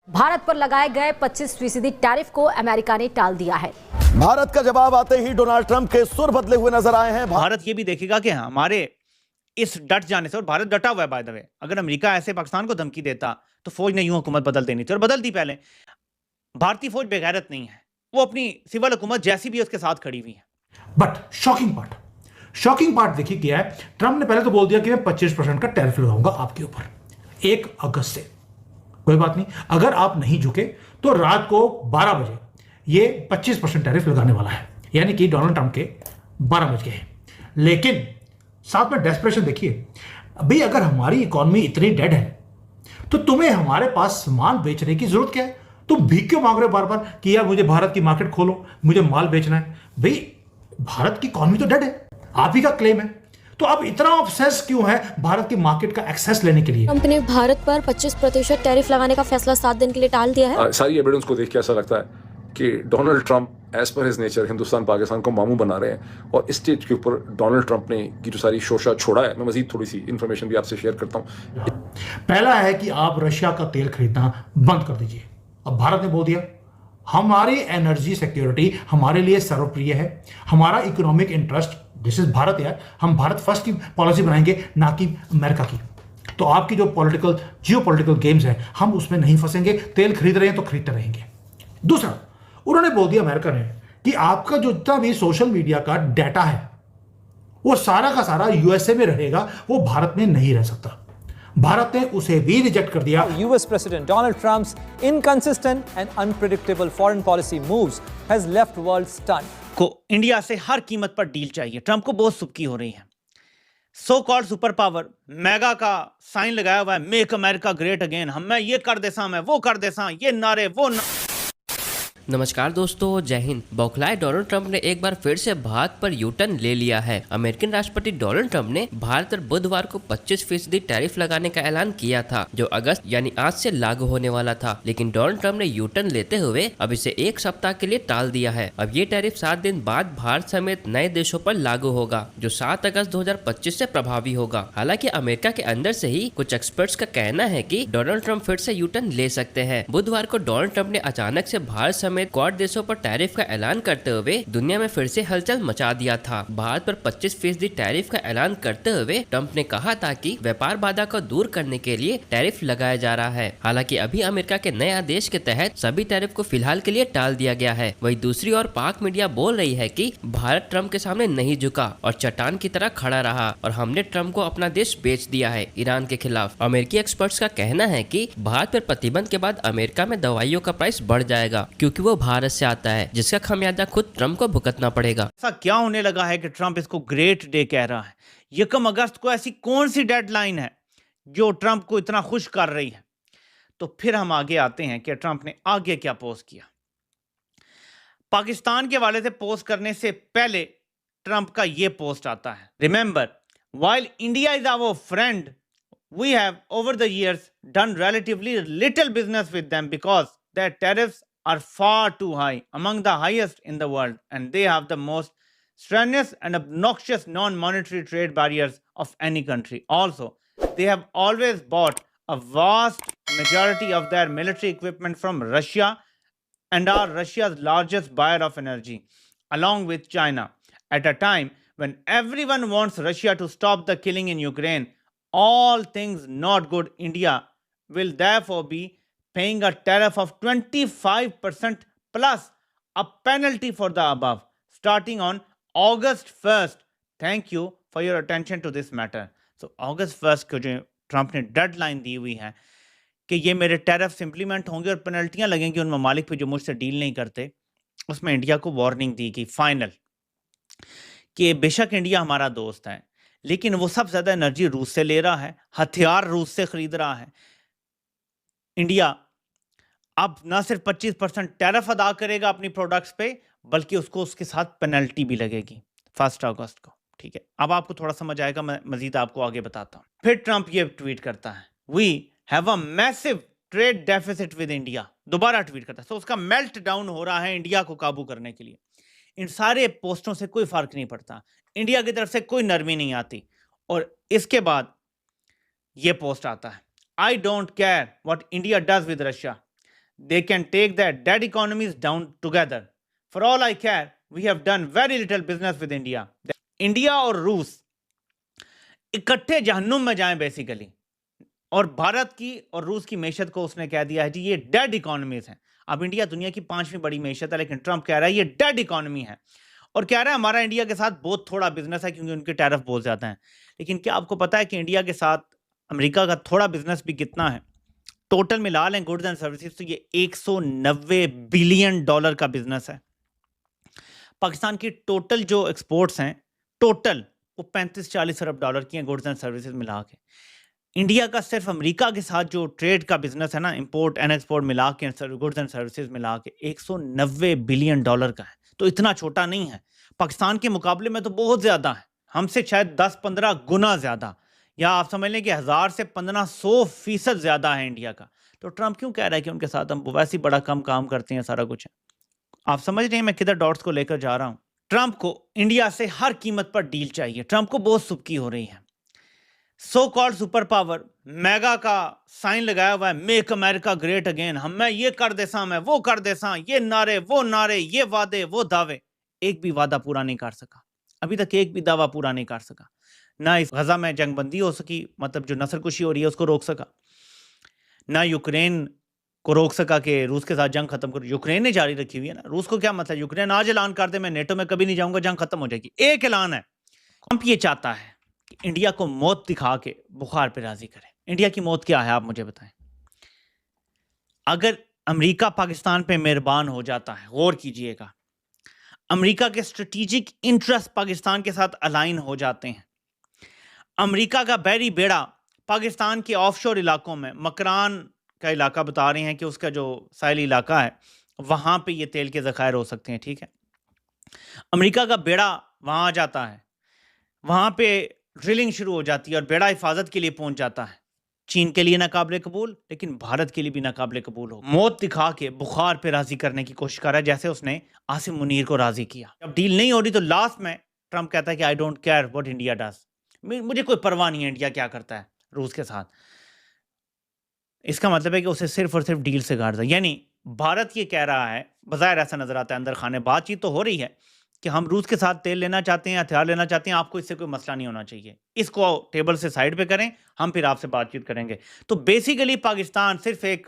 भारत पर लगाए गए 25% टैरिफ को अमेरिका ने टाल दिया है। भारत का जवाब आते ही डोनाल्ड ट्रंप के सुर बदले हुए नजर आए हैं। भारत ये भी देखेगा कि हमारे इस डट जाने से, और भारत डटा हुआ है बाय द वे, अगर अमेरिका ऐसे पाकिस्तान को धमकी देता तो फौज ने यूं हुकूमत बदल देनी थी और बदल दी पहले। भारतीय फौज बेगैरत नहीं है, वो अपनी सिविल हुकूमत जैसी भी उसके साथ खड़ी हुई है। बट शॉकिंग पार्ट देखिए क्या है। ट्रंप ने पहले तो बोल दिया कि मैं 25% का टैरिफ लगाऊंगा आपके ऊपर 1 अगस्त से। कोई बात नहीं, अगर आप नहीं झुके तो रात को 12 बजे ये 25% टैरिफ लगाने वाला है, यानी कि डोनाल्ड ट्रंप के 12 बज गए हैं। लेकिन साथ में डेस्परेशन देखिए, अभी अगर हमारी इकोनॉमी इतनी डेड है तो तुम्हें हमारे पास सामान बेचने की जरूरत क्या है? तुम भीख क्यों मांग रहे हो बार बार कि यार मुझे भारत की मार्केट खोलो, मुझे माल बेचना है? भाई भारत की इकोनॉमी तो डेड है, आप ही का क्लेम है, तो आप इतना ऑब्सेस क्यों है भारत की मार्केट का एक्सेस लेने के लिए? ट्रंप ने भारत पर 25% टैरिफ लगाने का फैसला 7 दिन के लिए टाल दिया है। सारी एविडेंस को देख के ऐसा लगता है कि Donald Trump as per his nature Hindustan Pakistan को मामू बना रहे हैं, और इस स्टेज के ऊपर डोनाल्ड ट्रंप ने की जो सारी शोशा छोड़ा है। मैं मजीद थोड़ी सी इन्फॉर्मेशन भी आपसे शेयर करता हूँ। पहला है कि आप रशिया का तेल खरीदना बंद कर दीजिए। अब भारत ने बोल दिया हमारी एनर्जी सिक्योरिटी हमारे लिए सर्वप्रिय है, हमारा economic interest, this is Bharat यार, हम भारत फर्स्ट की पॉलिसी बनाएंगे ना कि अमेरिका की। तो आपकी जो जियोपॉलिटिकल गेम्स है हम उसमें नहीं फंसेंगे, तेल खरीद रहे हैं तो खरीदते रहेंगे। दूसरा, उन्होंने बोल दिया अमेरिका ने कि आपका जो जितना भी सोशल मीडिया का डाटा है वो सारा का सारा यूएसए में रहेगा, वो भारत में नहीं रह सकता। भारत ने उसे भी रिजेक्ट कर दिया। US President Donald Trump's inconsistent and unpredictable foreign policy moves has left world stunned. को इंडिया से हर कीमत पर डील चाहिए। ट्रंप को बहुत सुबकी हो रही है। So called super power mega का साइन लगाया हुआ है, मेक अमेरिका ग्रेट अगेन, हम मैं ये कर देसा, मैं वो कर देसा, ये नारे वो नमस्कार दोस्तों, जय हिंद। बौखलाए डोनाल्ड ट्रंप ने एक बार फिर से भारत पर यू टर्न ले लिया है। अमेरिकन राष्ट्रपति डोनाल्ड ट्रंप ने भारत पर बुधवार को 25% टैरिफ लगाने का ऐलान किया था, जो अगस्त यानी आज से लागू होने वाला था। लेकिन डोनाल्ड ट्रंप ने यू टर्न लेते हुए अब इसे 1 सप्ताह के लिए टाल दिया है। अब ये टैरिफ 7 दिन बाद भारत समेत नए देशों पर लागू होगा, जो 7 अगस्त 2025 से प्रभावी होगा। हालांकि अमेरिका के अंदर से ही कुछ एक्सपर्ट्स का कहना है कि डोनाल्ड ट्रंप फिर से यू टर्न ले सकते हैं। बुधवार को डोनाल्ड ट्रंप ने अचानक से भारत समेत क्वाड देशों पर टैरिफ का ऐलान करते हुए दुनिया में फिर से हलचल मचा दिया था। भारत पर 25% टैरिफ का ऐलान करते हुए ट्रंप ने कहा था कि व्यापार बाधा को दूर करने के लिए टैरिफ लगाया जा रहा है। हालांकि अभी अमेरिका के नए आदेश के तहत सभी टैरिफ को फिलहाल के लिए टाल दिया गया है। वही दूसरी ओर पाक मीडिया बोल रही है कि भारत ट्रंप के सामने नहीं झुका और चट्टान की तरह खड़ा रहा और हमने ट्रंप को अपना देश बेच दिया है ईरान के खिलाफ। अमेरिकी एक्सपर्ट्स का कहना है कि भारत पर प्रतिबंध के बाद अमेरिका में दवाइयों का प्राइस बढ़ जाएगा, क्योंकि वो भारत से आता है, जिसका खामियाजा खुद ट्रंप को भुगतना पड़ेगा। ऐसा क्या होने लगा है कि ट्रंप इसको ग्रेट डे कह रहा है? 1 अगस्त को ऐसी कौन सी डेडलाइन है जो ट्रंप को इतना खुश कर रही है? तो फिर हम आगे आते हैं कि ट्रंप ने आगे क्या पोस्ट किया। पाकिस्तान के वाले से पोस्ट करने से पहले ट्रंप का ये पोस्ट आता है। Remember, while India is our friend, we have over the years done relatively little business with them because their tariffs are far too high, among the highest in the world, and they have the most strenuous and obnoxious non-monetary trade barriers of any country. Also, they have always bought a vast majority of their military equipment from Russia and are Russia's largest buyer of energy, along with China. At a time when everyone wants Russia to stop the killing in Ukraine, all things not good, India will therefore be paying a tariff of 25% plus a penalty for the above, starting on August 1st. Thank you for your attention to this matter. So August 1st को जो Trump ने deadline दी हुई है कि ये मेरे tariffs implement होंगे और पेनल्टियां लगेंगी उन ममालिक पे जो मुझसे डील नहीं करते, उसमें इंडिया को वार्निंग दी गई फाइनल कि बेशक इंडिया हमारा दोस्त है, लेकिन वो सबसे ज़्यादा एनर्जी रूस से ले रहा है, हथियार रूस से खरीद रहा है। इंडिया अब ना सिर्फ 25% टैरिफ अदा करेगा अपनी प्रोडक्ट्स पे, बल्कि उसको उसके साथ पेनल्टी भी लगेगी 1 अगस्त को। ठीक है, अब आपको थोड़ा समझ आएगा, मैं मजीद आपको आगे बताता हूँ। फिर ट्रंप ये ट्वीट करता है, we have a massive trade deficit with India. दोबारा ट्वीट करता है। तो उसका मेल्ट डाउन हो रहा है इंडिया को काबू करने के लिए। इन सारे पोस्टों से कोई फर्क नहीं पड़ता, इंडिया की तरफ से कोई नरमी नहीं आती। और इसके बाद ये पोस्ट आता है, I don't care what India does with Russia, they can take their dead economies down together. For all I care, we have done very little business with India. India और रूस इकट्ठे जहन्नुम में जाएं बेसिकली, और भारत की और रूस की मैशत को उसने कह दिया है कि ये डेड इकोनॉमीज हैं। अब इंडिया दुनिया की 5वीं बड़ी मैशत है, लेकिन ट्रंप कह रहा है ये डेड इकोनॉमी है, और कह रहा है हमारा इंडिया के साथ बहुत थोड़ा बिजनेस है क्योंकि उनके टैरिफ बहुत ज़्यादा हैं। लेकिन क्या आपको पता है कि इंडिया के साथ अमेरिका का थोड़ा बिजनेस भी कितना है? टोटल मिला लें गुड्स एंड सर्विसेज तो ये $190 बिलियन का बिजनेस है। पाकिस्तान की टोटल जो एक्सपोर्ट्स हैं टोटल वो 35-40 अरब डॉलर की हैं गुड्स एंड सर्विसेज मिला के। इंडिया का सिर्फ अमेरिका के साथ जो ट्रेड का बिजनेस है ना, इंपोर्ट एंड एक्सपोर्ट मिला के, गुड्स एंड सर्विसेज मिला के $190 बिलियन का है। तो इतना छोटा नहीं है, पाकिस्तान के मुकाबले में तो बहुत ज़्यादा है, हमसे शायद 10-15 गुना ज़्यादा, या आप समझ लें कि 1000 से 1500% ज़्यादा है इंडिया का। तो ट्रंप क्यों कह रहा है कि उनके साथ हम वैसे ही बड़ा कम काम करते हैं, सारा कुछ है। आप समझ रहे हैं मैं किधर डॉट्स को लेकर जा रहा हूँ? ट्रंप को इंडिया से हर कीमत पर डील चाहिए। ट्रंप को बहुत सुबकी हो रही है। So called super power mega का साइन लगाया हुआ है, मेक अमेरिका ग्रेट अगेन, हम मैं ये कर देसा, मैं वो कर देसा, ये नारे वो नारे, ये वादे वो दावे। एक भी वादा पूरा नहीं कर सका, अभी तक एक भी दावा पूरा नहीं कर सका। ना इस गजा में जंगबंदी हो सकी, मतलब जो नस्लकुशी हो रही है उसको रोक सका, ना यूक्रेन को रोक सका कि रूस के साथ जंग खत्म करो। यूक्रेन ने जारी रखी हुई है ना, रूस को क्या मतलब, यूक्रेन आज ऐलान कर दे मैं नेटो में कभी नहीं जाऊंगा, जंग खत्म हो जाएगी, एक ऐलान है। ट्रंप ये चाहता है कि इंडिया को मौत दिखा के बुखार पे राजी करे। इंडिया की मौत क्या है आप मुझे बताएं? अगर अमेरिका पाकिस्तान पे मेहरबान हो जाता है, गौर कीजिएगा, अमेरिका के स्ट्रेटेजिक इंटरेस्ट पाकिस्तान के साथ अलाइन हो जाते हैं, अमेरिका का बहरी बेड़ा पाकिस्तान के ऑफशोर इलाकों में, मकरान का इलाका बता रहे हैं कि उसका जो साहिली इलाका है वहाँ पे ये तेल के ज़खायर हो सकते हैं, ठीक है। अमेरिका का बेड़ा वहाँ आ जाता है, वहाँ पे ड्रिलिंग शुरू हो जाती है और बेड़ा हिफाजत के लिए पहुँच जाता है। चीन के लिए नाकाबिले कबूल, लेकिन भारत के लिए भी नाकाबिले कबूल हो। मौत दिखा के बुखार पे राज़ी करने की कोशिश कर रहा है, जैसे उसने आसिम मुनीर को राज़ी किया। जब डील नहीं हो रही तो लास्ट में ट्रंप कहता है कि I don't care what India does, मुझे कोई परवाह नहीं है इंडिया क्या करता है रूस के साथ। इसका मतलब है कि उसे सिर्फ और सिर्फ डील से गाड़। यानी भारत ये कह रहा है, बज़ाहिर ऐसा नजर आता है, अंदर खाने बातचीत तो हो रही है कि हम रूस के साथ तेल लेना चाहते हैं, हथियार लेना चाहते हैं, आपको इससे कोई मसला नहीं होना चाहिए, इसको टेबल से साइड पे करें, हम फिर आपसे बातचीत करेंगे। तो बेसिकली पाकिस्तान सिर्फ एक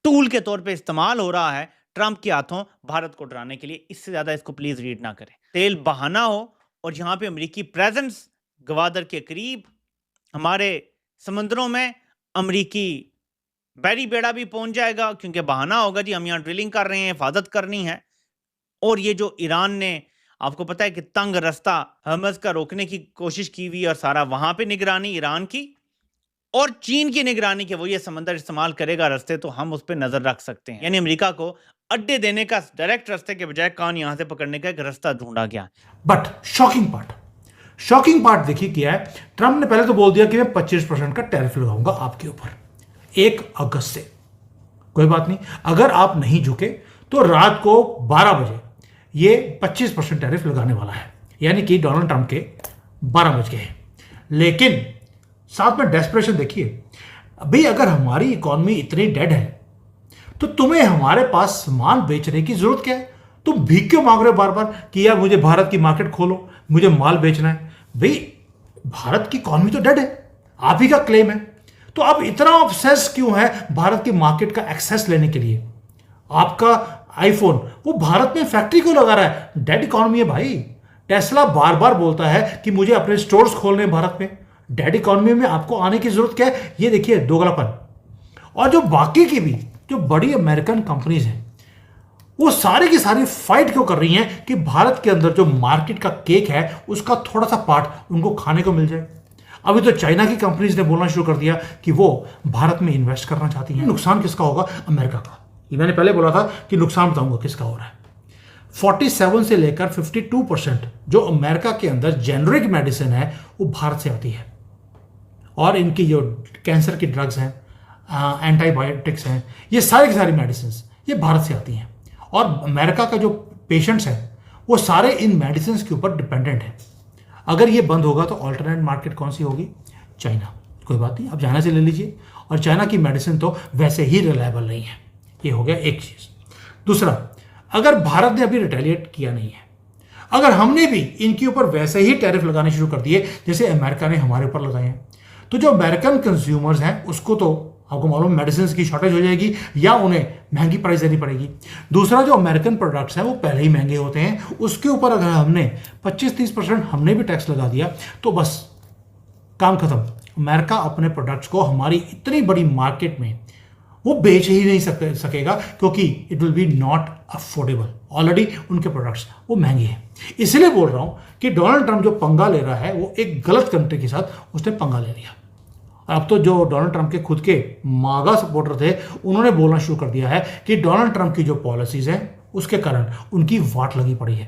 टूल के तौर पे इस्तेमाल हो रहा है ट्रंप के हाथों भारत को डराने के लिए। इससे ज़्यादा इसको प्लीज़ रीड ना करें। तेल बहाना हो और यहाँ पे अमरीकी प्रेजेंस गवादर के करीब, हमारे समंदरों में अमरीकी बैरी बेड़ा भी पहुंच जाएगा, क्योंकि बहाना होगा जी हम यहाँ ड्रिलिंग कर रहे हैं, हिफाजत करनी है। और ये जो ईरान ने, आपको पता है कि तंग रास्ता हर्मज का रोकने की कोशिश की हुई, और सारा वहाँ पे निगरानी ईरान की और चीन की निगरानी के, वो ये समंदर इस्तेमाल करेगा रास्ते, तो हम उस पर नज़र रख सकते हैं। यानी अमेरिका को अड्डे देने का डायरेक्ट रास्ते के बजाय कान यहाँ से पकड़ने का एक रास्ता ढूंढा गया। बट शॉकिंग पार्ट देखिए क्या है। ट्रंप ने पहले तो बोल दिया कि मैं 25% का टैरिफ लगाऊंगा आपके ऊपर 1 अगस्त से। कोई बात नहीं, अगर आप नहीं झुके तो रात को 12 बजे ये 25% टैरिफ लगाने वाला है, यानी कि डोनाल्ड ट्रंप के 12 बज गए हैं। लेकिन साथ में डेस्परेशन देखिए, अभी अगर हमारी इकोनॉमी इतनी डेड है तो तुम्हें हमारे पास सामान बेचने की जरूरत क्या है? तुम भीख क्यों मांग रहे हो बार बार कि यार मुझे भारत की मार्केट खोलो, मुझे माल बेचना है। भाई भारत की इकोनॉमी तो डेड है, आप ही का क्लेम है, तो आप इतना ऑब्सेस क्यों है भारत की मार्केट का एक्सेस लेने के लिए? आपका आईफोन वो भारत में फैक्ट्री क्यों लगा रहा है? डेड इकोनॉमी है भाई। टेस्ला बार बार बोलता है कि मुझे अपने स्टोर्स खोलने भारत में। डेड इकोनॉमी में आपको आने की जरूरत क्या है? ये देखिए दोगलापन। और जो बाकी की भी जो बड़ी अमेरिकन कंपनीज हैं वो सारी की सारी फाइट क्यों कर रही हैं कि भारत के अंदर जो मार्केट का केक है उसका थोड़ा सा पार्ट उनको खाने को मिल जाए। अभी तो चाइना की कंपनीज ने बोलना शुरू कर दिया कि वो भारत में इन्वेस्ट करना चाहती हैं। नुकसान किसका होगा? अमेरिका का। ये मैंने पहले बोला था कि नुकसान बताऊंगा किसका हो रहा है। 47 से लेकर 52% जो अमेरिका के अंदर जेनरिक मेडिसिन है वो भारत से आती है, और इनकी जो कैंसर की ड्रग्स हैं, एंटीबायोटिक्स हैं, ये सारी की सारी मेडिसिन ये भारत से आती हैं। और अमेरिका का जो पेशेंट्स हैं वो सारे इन मेडिसिन के ऊपर डिपेंडेंट हैं। अगर ये बंद होगा तो ऑल्टरनेट मार्केट कौन सी होगी? चाइना। कोई बात नहीं, आप चाइना से ले लीजिए, और चाइना की मेडिसिन तो वैसे ही रिलायबल नहीं है। ये हो गया एक चीज। दूसरा, अगर भारत ने अभी रिटेलिएट किया नहीं है, अगर हमने भी इनके ऊपर वैसे ही टैरिफ लगाने शुरू कर दिए जैसे अमेरिका ने हमारे ऊपर लगाए हैं, तो जो अमेरिकन कंज्यूमर्स हैं उसको तो आपको मालूम मेडिसिन की शॉर्टेज हो जाएगी या उन्हें महंगी प्राइस देनी पड़ेगी। दूसरा, जो अमेरिकन प्रोडक्ट्स हैं वो पहले ही महंगे होते हैं, उसके ऊपर अगर हमने 25-30% हमने भी टैक्स लगा दिया तो बस काम खत्म। अमेरिका अपने प्रोडक्ट्स को हमारी इतनी बड़ी मार्केट में वो बेच ही नहीं सकेगा क्योंकि it will be not affordable. Already उनके प्रोडक्ट्स वो महंगे हैं। इसलिए बोल रहा हूं कि डोनाल्ड ट्रंप जो पंगा ले रहा है वो एक गलत कंट्री के साथ उसने पंगा ले लिया। अब तो जो डोनाल्ड ट्रंप के खुद के मागा सपोर्टर थे उन्होंने बोलना शुरू कर दिया है कि डोनाल्ड ट्रंप की जो पॉलिसीज हैं उसके कारण उनकी वाट लगी पड़ी है।